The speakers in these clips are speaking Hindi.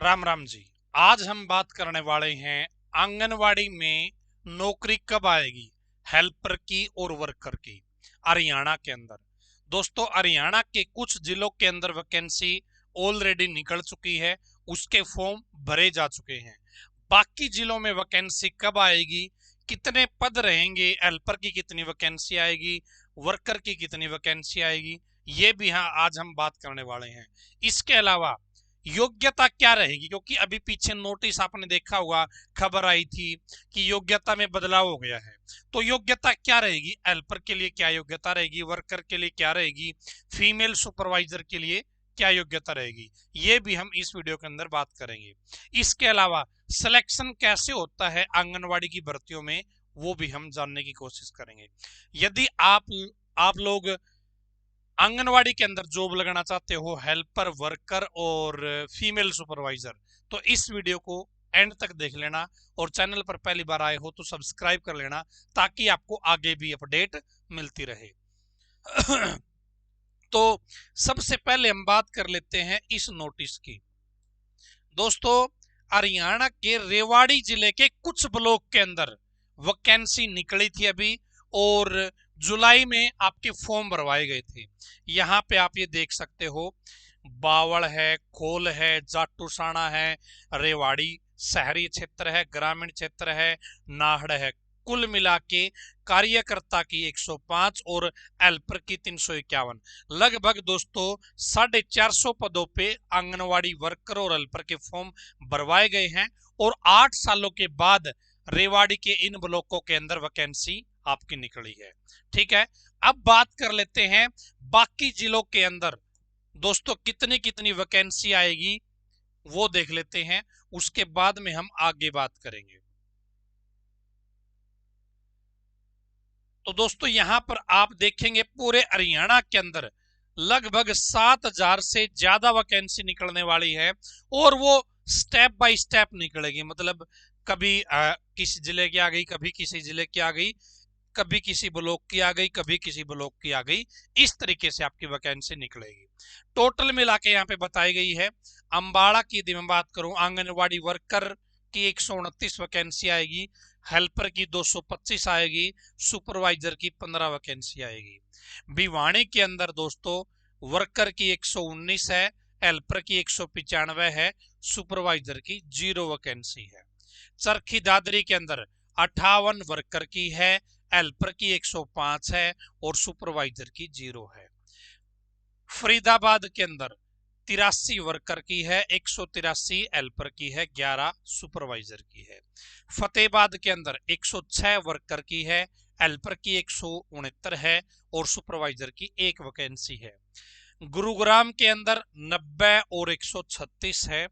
राम राम जी। आज हम बात करने वाले हैं आंगनवाड़ी में नौकरी कब आएगी, हेल्पर की और वर्कर की, हरियाणा के अंदर। दोस्तों, हरियाणा के कुछ जिलों के अंदर वैकेंसी ऑलरेडी निकल चुकी है, उसके फॉर्म भरे जा चुके हैं। बाकी जिलों में वैकेंसी कब आएगी, कितने पद रहेंगे, हेल्पर की कितनी वैकेंसी आएगी, वर्कर की कितनी वैकेंसी आएगी, ये भी आज हम बात करने वाले हैं। इसके अलावा योग्यता क्या रहेगी, क्योंकि अभी पीछे नोटिस आपने देखा होगा, खबर आई थी कि योग्यता में बदलाव हो गया है। तो योग्यता क्या रहेगी, हेल्पर के लिए क्या योग्यता रहेगी, वर्कर के लिए क्या रहेगी, फीमेल सुपरवाइजर के लिए क्या योग्यता रहेगी, ये भी हम इस वीडियो के अंदर बात करेंगे। इसके अलावा सिलेक्शन कैसे होता है आंगनवाड़ी की भर्तियों में, वो भी हम जानने की कोशिश करेंगे। यदि आप लोग आंगनवाड़ी के अंदर जॉब लगाना चाहते हो, हेल्पर, वर्कर और फीमेल सुपरवाइजर, तो इस वीडियो को एंड तक देख लेना और चैनल पर पहली बार आए हो तो सब्सक्राइब कर लेना, ताकि आपको आगे भी अपडेट मिलती रहे। तो सबसे पहले हम बात कर लेते हैं इस नोटिस की। दोस्तों, हरियाणा के रेवाड़ी जिले के कुछ ब्लॉक के अंदर वैकेंसी निकली थी अभी, और जुलाई में आपके फॉर्म भरवाए गए थे। यहाँ पे आप ये देख सकते हो, बावल है, खोल है, जाटूसाना है, रेवाड़ी शहरी क्षेत्र है, ग्रामीण क्षेत्र है, नाहड़ है। कुल मिला के कार्यकर्ता की 105 और हेल्पर की 351, लगभग दोस्तों 450 पदों पे आंगनवाड़ी वर्कर और हेल्पर के फॉर्म भरवाए गए हैं। और 8 सालों के बाद रेवाड़ी के इन ब्लॉकों के अंदर वैकेंसी आपकी निकली है। ठीक है, अब बात कर लेते हैं बाकी जिलों के अंदर दोस्तों कितनी कितनी वैकेंसी आएगी, वो देख लेते हैं, उसके बाद में हम आगे बात करेंगे। तो दोस्तों, यहां पर आप देखेंगे पूरे हरियाणा के अंदर लगभग 7,000 से ज्यादा वैकेंसी निकलने वाली है, और वो स्टेप बाय स्टेप निकलेगी। मतलब कभी किसी जिले की आ गई, कभी किसी जिले की आ गई, कभी किसी ब्लॉक की आ गई, कभी किसी ब्लॉक की आ गई, इस तरीके से आपकी वैकेंसी निकलेगी। टोटल मिला के यहाँ पे बताई गई है। अंबाड़ा की यदि मैं बात करूं, आंगनवाड़ी वर्कर की 129 वैकेंसी आएगी, हेल्पर की 225 आएगी, सुपरवाइजर की 15 वैकेंसी आएगी। भिवानी के अंदर दोस्तों वर्कर की 119 है, हेल्पर की 195 है, सुपरवाइजर की 0 वैकेंसी है। चरखी दादरी के अंदर 58 वर्कर की है, हेल्पर की 105 है और सुपरवाइजर की 0 है। फरीदाबाद के अंदर 83 वर्कर की है, 183 हेल्पर की है, 11 सुपरवाइजर की है। फतेहाबाद के अंदर 106 वर्कर की है, हेल्पर की 169 है और सुपरवाइजर की 1 वैकेंसी है। गुरुग्राम के अंदर 90 और 136 है।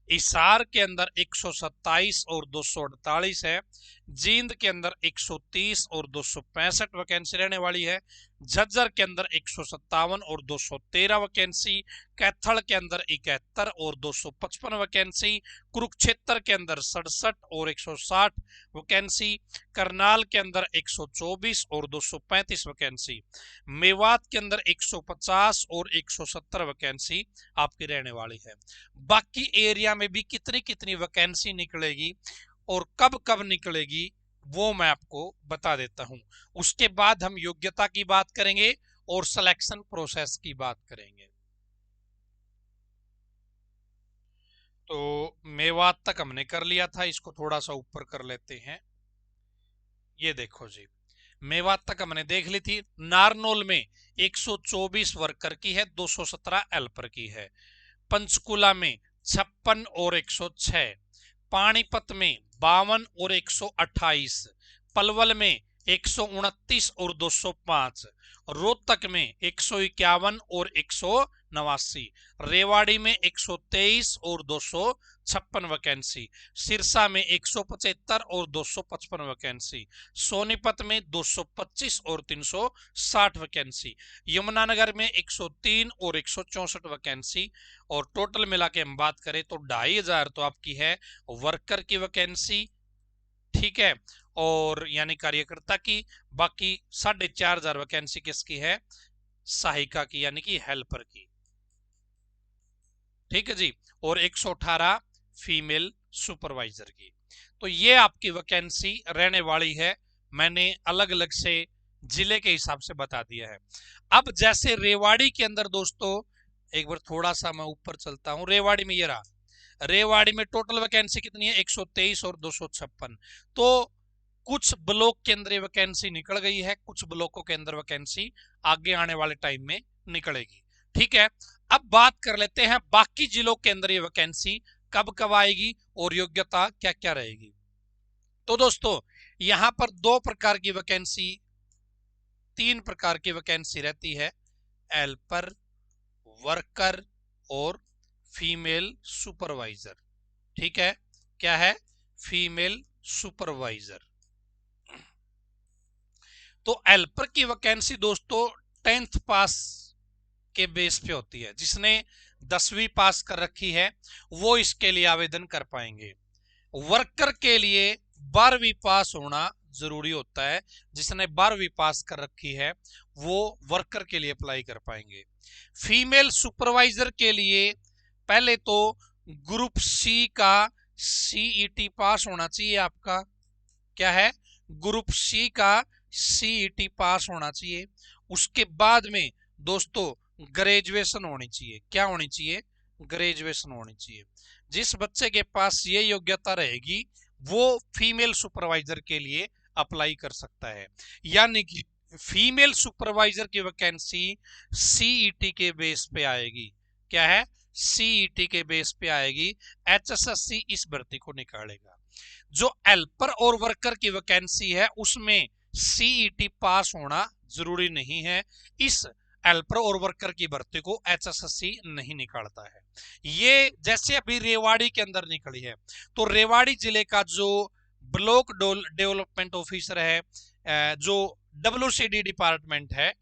हिसार के अंदर 127 और 248 है। जींद के अंदर 130 और 265 वैकेंसी रहने वाली है। झज्जर के अंदर 157 और 213 वैकेंसी। कैथल के अंदर 71 और 255 वैकेंसी। कुरुक्षेत्र के अंदर 67 और 160 वैकेंसी। करनाल के अंदर 124 और 235 वैकेंसी। मेवात के अंदर 150 और 170 वैकेंसी आपकी रहने वाली है। बाकी एरिया में भी कितनी कितनी वैकेंसी निकलेगी और कब कब निकलेगी, वो मैं आपको बता देता हूं। उसके बाद हम योग्यता की बात करेंगे और सिलेक्शन प्रोसेस की बात करेंगे। तो मेवात तक हमने कर लिया था, इसको थोड़ा सा ऊपर कर लेते हैं। ये देखो जी, मेवात तक हमने देख ली थी। नारनौल में 124 वर्कर की है, 217 हेल्पर की है। पंचकुला में 56 और 106। पानीपत में 52 और 128। पलवल में 129 और 205। रोहतक में 151 और 189। रेवाड़ी में 123 और 256 वैकेंसी। सिरसा में 175 और 255 वैकेंसी। सोनीपत में 225 और 360 वैकेंसी। यमुनानगर में 103 और 164 वैकेंसी। और टोटल मिला के हम बात करें तो 2500 तो आपकी है वर्कर की वैकेंसी, ठीक है, और यानी कार्यकर्ता की। बाकी 4,500 वैकेंसी किसकी है, सहायिका की यानी कि हेल्पर की। ठीक है जी। और 118 फीमेल सुपरवाइजर की। तो ये आपकी वैकेंसी रहने वाली है, मैंने अलग अलग से जिले के हिसाब से बता दिया है। अब जैसे रेवाड़ी के अंदर दोस्तों, एक बार थोड़ा सा मैं ऊपर चलता हूं, रेवाड़ी में ये रहा, रेवाड़ी में टोटल वैकेंसी कितनी है 123 और 256। तो कुछ ब्लॉक के अंदर वैकेंसी निकल गई है, कुछ ब्लॉकों के अंदर वैकेंसी आगे आने वाले टाइम में निकलेगी। ठीक है, अब बात कर लेते हैं बाकी जिलों के अंदर ये वैकेंसी कब कब आएगी और योग्यता क्या क्या रहेगी। तो दोस्तों यहां पर दो प्रकार की वैकेंसी, तीन प्रकार की वैकेंसी रहती है, हेल्पर, वर्कर और फीमेल सुपरवाइजर। ठीक है, क्या है, फीमेल सुपरवाइजर। तो हेल्पर की वैकेंसी दोस्तों 10th पास के बेस पे होती है, जिसने 10वीं पास कर रखी है वो इसके लिए आवेदन कर पाएंगे। वर्कर के लिए 12वीं पास होना जरूरी होता है, जिसने 12वीं पास कर रखी है वो वर्कर के लिए अप्लाई कर पाएंगे। फीमेल सुपरवाइजर के लिए पहले तो ग्रुप सी का सीईटी पास होना चाहिए आपका, क्या है, ग्रुप सी का सीईटी पास होना चाहिए। उसके बाद में दोस्तों ग्रेजुएशन होनी चाहिए, क्या होनी चाहिए, ग्रेजुएशन होनी चाहिए। जिस बच्चे के पास ये योग्यता रहेगी वो फीमेल सुपरवाइजर के लिए अप्लाई कर सकता है। यानी कि फीमेल सुपरवाइजर की वैकेंसी सीईटी के बेस पे आएगी, क्या है, सीईटी के बेस पे आएगी। एचएसएससी इस भर्ती को निकालेगा। जो हेल्पर और वर्कर की वैकेंसी है उसमें सीईटी पास होना जरूरी नहीं है, इस हेल्पर और वर्कर की भर्ती को एचएसएससी नहीं निकालता है। ये जैसे अभी रेवाड़ी के अंदर निकली है, तो रेवाड़ी जिले का जो ब्लॉक डेवलपमेंट ऑफिसर है, जो WCD डिपार्टमेंट है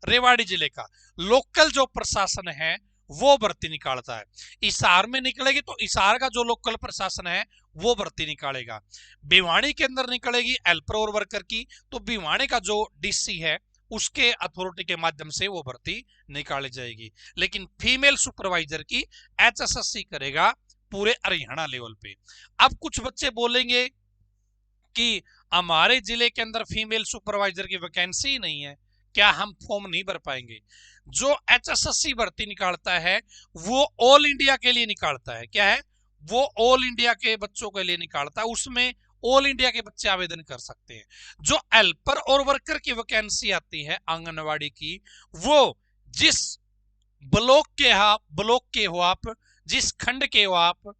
रेवाड़ी जिले का, लोकल जो प्रशासन है वो भर्ती निकालता है। हिसार में निकलेगी तो हिसार का जो लोकल प्रशासन है वो भर्ती निकालेगा। भिवानी के अंदर निकलेगी हेल्पर और वर्कर की, तो भिवानी का जो डीसी है उसके अथॉरिटी के माध्यम से वो भर्ती निकाली जाएगी। लेकिन फीमेल सुपरवाइजर की एचएसएससी करेगा पूरे हरियाणा लेवल पे। अब कुछ बच्चे बोलेंगे कि हमारे जिले के अंदर फीमेल सुपरवाइजर की वैकेंसी नहीं है, क्या हम फॉर्म नहीं भर पाएंगे? जो एचएसएससी भर्ती निकालता है वो ऑल इंडिया के लिए निकालता है, क्या है, वो ऑल इंडिया के बच्चों के लिए निकालता है, उसमें ऑल इंडिया के बच्चे आवेदन कर सकते हैं। जो हेल्पर और वर्कर की वैकेंसी आती है आंगनवाड़ी की, वो जिस ब्लॉक के हो आप, जिस खंड के हो आप,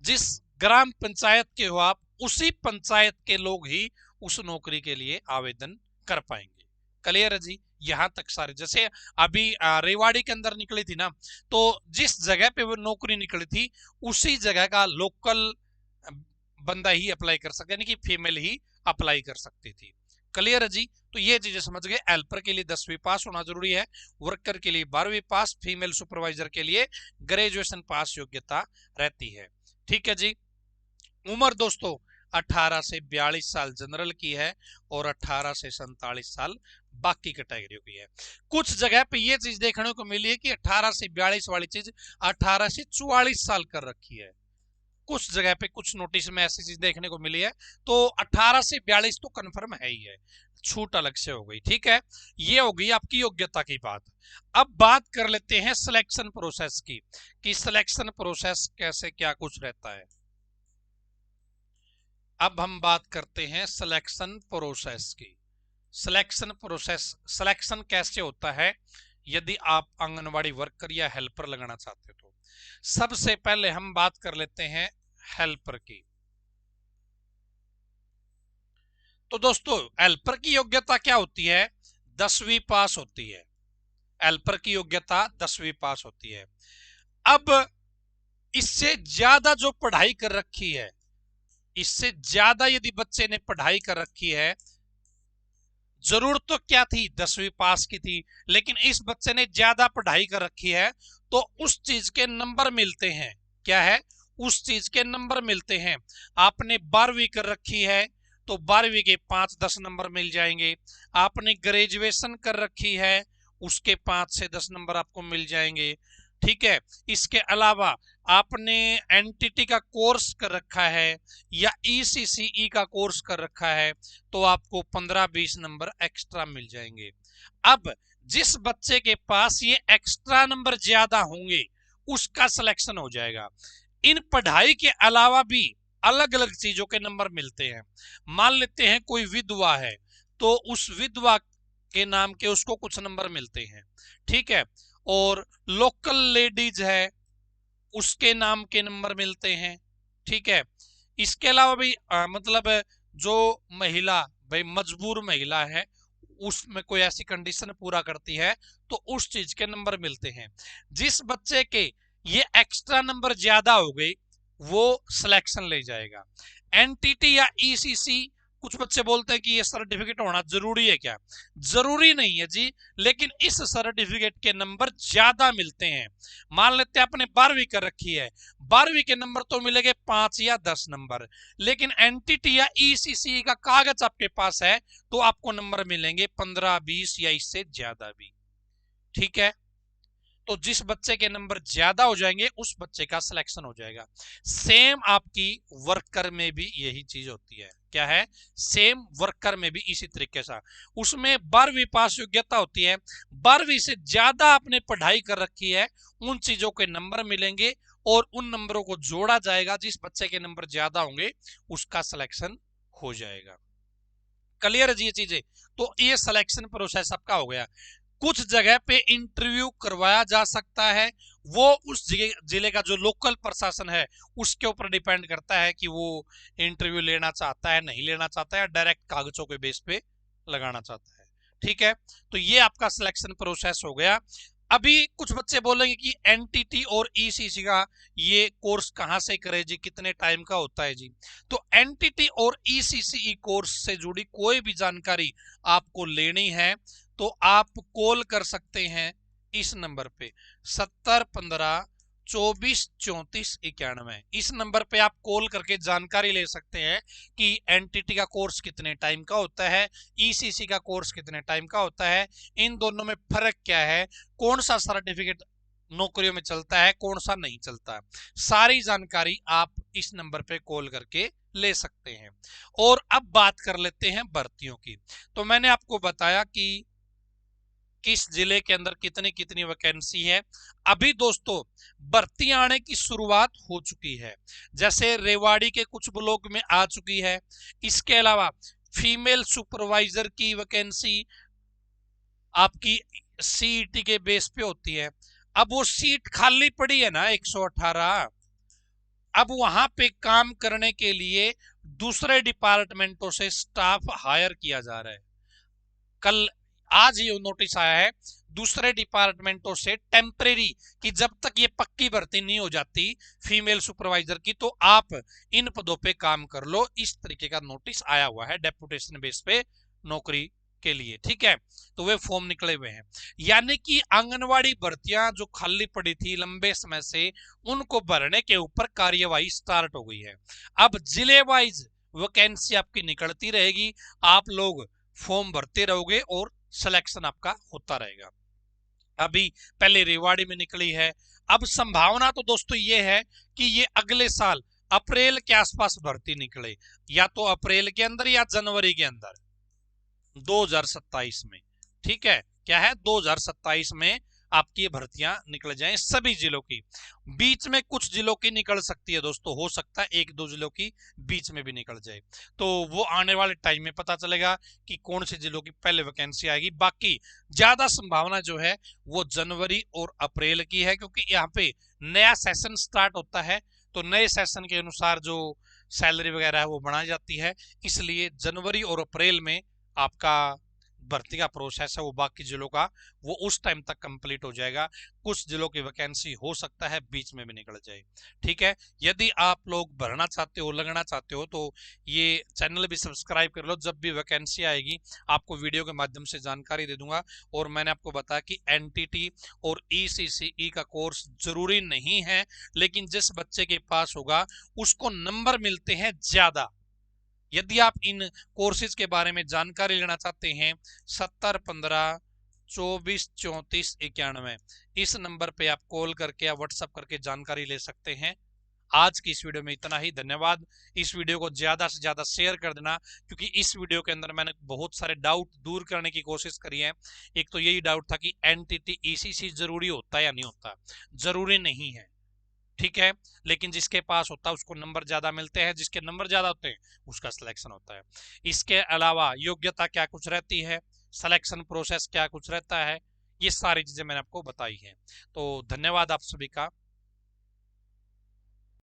जिस ग्राम पंचायत के हो आप, उसी पंचायत के लोग ही उस नौकरी के लिए आवेदन कर पाएंगे। क्लियर है जी, यहां तक सारे। जैसे अभी रेवाड़ी के अंदर निकली थी ना, तो जिस जगह पे वो नौकरी निकली थी उसी जगह का लोकल बंदा ही अप्लाई कर सकता, यानी कि फीमेल ही अप्लाई कर सकती थी। क्लियर है जी, तो ये चीजें समझ गए। हेल्पर के लिए 10वीं पास होना जरूरी है, वर्कर के लिए 12वीं पास, फीमेल सुपरवाइजर के लिए ग्रेजुएशन पास योग्यता रहती है। ठीक है जी। उम्र दोस्तों 18 से 42 साल जनरल की है और 18 से 47 साल बाकी कैटेगरियों की है। कुछ जगह पे ये चीज देखने को मिली है कि 18 से 42 वाली चीज 18 से 44 साल कर रखी है। कुछ जगह पे कुछ नोटिस में ऐसी चीज देखने को मिली है। तो 18 से 42 तो कंफर्म है ही है, छूट अलग से हो गई। ठीक है, ये हो गई आपकी योग्यता की बात। अब बात कर लेते हैं सिलेक्शन प्रोसेस की, कि सिलेक्शन प्रोसेस कैसे क्या कुछ रहता है। अब हम बात करते हैं सिलेक्शन प्रोसेस की। सिलेक्शन प्रोसेस, सिलेक्शन कैसे होता है यदि आप आंगनवाड़ी वर्कर या हेल्पर लगाना चाहते हो। तो सबसे पहले हम बात कर लेते हैं हेल्पर की। तो दोस्तों हेल्पर की योग्यता क्या होती है, 10वीं पास होती है। हेल्पर की योग्यता 10वीं पास होती है। अब इससे ज्यादा जो पढ़ाई कर रखी है, इससे ज्यादा यदि बच्चे ने पढ़ाई कर रखी है, जरूरत तो क्या थी 10वीं पास की थी, लेकिन इस बच्चे ने ज्यादा पढ़ाई कर रखी है तो उस चीज के नंबर मिलते हैं, क्या है, उस चीज के नंबर मिलते हैं। आपने 12वीं कर रखी है तो 12वीं के 5-10 नंबर मिल जाएंगे। आपने ग्रेजुएशन कर रखी है उसके 5 से 10 नंबर आपको मिल जाएंगे। ठीक है। इसके अलावा आपने एनटीटी का कोर्स कर रखा है या ईसीसीई का कोर्स कर रखा है तो आपको 15-20 नंबर एक्स्ट्रा मिल जाएंगे। अब जिस बच्चे के पास ये एक्स्ट्रा नंबर ज्यादा होंगे उसका सिलेक्शन हो जाएगा। इन पढ़ाई के अलावा भी अलग अलग चीजों के नंबर मिलते हैं। मान लेते हैं कोई विधवा है तो उस विधवा के नाम के उसको कुछ नंबर मिलते हैं, ठीक है। और लोकल लेडीज है उसके नाम के नंबर मिलते हैं, ठीक है। इसके अलावा भी मतलब जो महिला भाई मजबूर महिला है उसमें कोई ऐसी कंडीशन पूरा करती है तो उस चीज के नंबर मिलते हैं। जिस बच्चे के ये एक्स्ट्रा नंबर ज्यादा हो गए वो सिलेक्शन ले जाएगा। एनटीटी या ईसीसी कुछ बच्चे बोलते हैं कि ये सर्टिफिकेट होना जरूरी है क्या? जरूरी नहीं है जी, लेकिन इस सर्टिफिकेट के नंबर ज्यादा मिलते हैं। मान लेते हैं आपने 12वीं कर रखी है, 12वीं के नंबर तो मिलेंगे 5 या 10 नंबर, लेकिन एनटीटी या ईसीसी का कागज आपके पास है तो आपको नंबर मिलेंगे 15-20 या इससे ज्यादा भी, ठीक है। तो जिस बच्चे के नंबर ज्यादा हो जाएंगे उस बच्चे का सिलेक्शन हो जाएगा। सेम आपकी वर्कर में भी यही चीज होती है। क्या है? सेम वर्कर में भी इसी तरीके से उसमें 12वीं पास योग्यता होती है। 12वीं से ज्यादा आपने पढ़ाई कर रखी है उन चीजों के नंबर मिलेंगे और उन नंबरों को जोड़ा जाएगा। जिस बच्चे के नंबर ज्यादा होंगे उसका सिलेक्शन हो जाएगा। क्लियर है जी ये चीजें? तो ये सिलेक्शन प्रोसेस आपका हो गया। कुछ जगह पे इंटरव्यू करवाया जा सकता है, वो उस जिले का जो लोकल प्रशासन है उसके ऊपर डिपेंड करता है कि वो इंटरव्यू लेना चाहता है नहीं लेना चाहता है, डायरेक्ट कागजों के बेस पे लगाना चाहता है, ठीक है। तो ये आपका सिलेक्शन प्रोसेस हो गया। अभी कुछ बच्चे बोलेंगे कि एनटीटी और ईसीसी का ये कोर्स कहां से करे जी, कितने टाइम का होता है जी? तो एनटीटी और ईसीसी कोर्स से जुड़ी कोई भी जानकारी आपको लेनी है तो आप कॉल कर सकते हैं इस नंबर पे 7015243491। इस नंबर पे आप कॉल करके जानकारी ले सकते हैं कि एनटीटी का कोर्स कितने टाइम का होता है, ईसीसी का कोर्स कितने टाइम का होता है, इन दोनों में फर्क क्या है, कौन सा सर्टिफिकेट नौकरियों में चलता है कौन सा नहीं चलता है। सारी जानकारी आप इस नंबर पे कॉल करके ले सकते हैं। और अब बात कर लेते हैं भर्तियों की। तो मैंने आपको बताया कि किस जिले के अंदर कितनी कितनी वैकेंसी है। अभी दोस्तों भर्ती आने की शुरुआत हो चुकी है, जैसे रेवाड़ी के कुछ ब्लॉक में आ चुकी है। इसके अलावा फीमेल सुपरवाइजर की वैकेंसी आपकी सीईटी के बेस पे होती है। अब वो सीट खाली पड़ी है ना 118, अब वहां पे काम करने के लिए दूसरे डिपार्टमेंटों से स्टाफ हायर किया जा रहा है। कल आज ये नोटिस आया है दूसरे डिपार्टमेंटों से टेम्परेरी कि जब तक ये पक्की भर्ती नहीं हो जाती फीमेल सुपरवाइजर की तो आप इन पदों पे काम कर लो। इस तरीके का नोटिस आया हुआ है डेपुटेशन बेस पे नौकरी के लिए, ठीक है। तो वे फॉर्म निकले हुए हैं, यानी कि आंगनवाड़ी भर्तियां जो खाली पड़ी थी लंबे समय से उनको भरने के ऊपर कार्यवाही स्टार्ट हो गई है। अब जिले वाइज वैकेंसी आपकी निकलती रहेगी, आप लोग फॉर्म भरते रहोगे और सिलेक्शन आपका होता रहेगा। अभी पहले रेवाड़ी में निकली है, अब संभावना तो दोस्तों ये है कि ये अगले साल अप्रैल के आसपास भर्ती निकले, या तो अप्रैल के अंदर या जनवरी के अंदर 2027 में, ठीक है। क्या है 2027 में आपकी भर्तियां निकल जाएं सभी जिलों की। बीच में कुछ जिलों की निकल सकती है दोस्तों, हो सकता है 1-2 जिलों की बीच में भी निकल जाए, तो वो आने वाले टाइम में पता चलेगा कि कौन से जिलों की पहले वैकेंसी आएगी। बाकी ज्यादा संभावना जो है वो जनवरी और अप्रैल की है, क्योंकि यहाँ पे नया सेशन स्टार्ट होता है तो नए सेशन के अनुसार जो सैलरी वगैरह है वो बढ़ाई जाती है। इसलिए जनवरी और अप्रैल में आपका भर्ती का प्रोसेस है वो बाकी जिलों का वो उस टाइम तक कंप्लीट हो जाएगा। कुछ जिलों की वैकेंसी हो सकता है बीच में भी निकल जाए, ठीक है। यदि आप लोग भरना चाहते हो लगना चाहते हो तो ये चैनल भी सब्सक्राइब कर लो, जब भी वैकेंसी आएगी आपको वीडियो के माध्यम से जानकारी दे दूंगा। और मैंने आपको बताया कि एनटीटी और ईसीसीई का कोर्स जरूरी नहीं है, लेकिन जिस बच्चे के पास होगा उसको नंबर मिलते हैं ज्यादा। यदि आप इन कोर्सेज के बारे में जानकारी लेना चाहते हैं 7015 243491। इस नंबर पे आप कॉल करके या व्हाट्सएप करके जानकारी ले सकते हैं। आज की इस वीडियो में इतना ही, धन्यवाद। इस वीडियो को ज्यादा से ज्यादा शेयर कर देना, क्योंकि इस वीडियो के अंदर मैंने बहुत सारे डाउट दूर करने की कोशिश करी है। एक तो यही डाउट था कि एनटीटी ईसीसी जरूरी होता है या नहीं होता। जरूरी नहीं है, ठीक है, लेकिन जिसके पास होता है उसको नंबर ज्यादा मिलते हैं, जिसके नंबर ज्यादा होते हैं उसका सिलेक्शन होता है। इसके अलावा योग्यता क्या कुछ रहती है, सिलेक्शन प्रोसेस क्या कुछ रहता है, ये सारी चीजें मैंने आपको बताई है। तो धन्यवाद आप सभी का।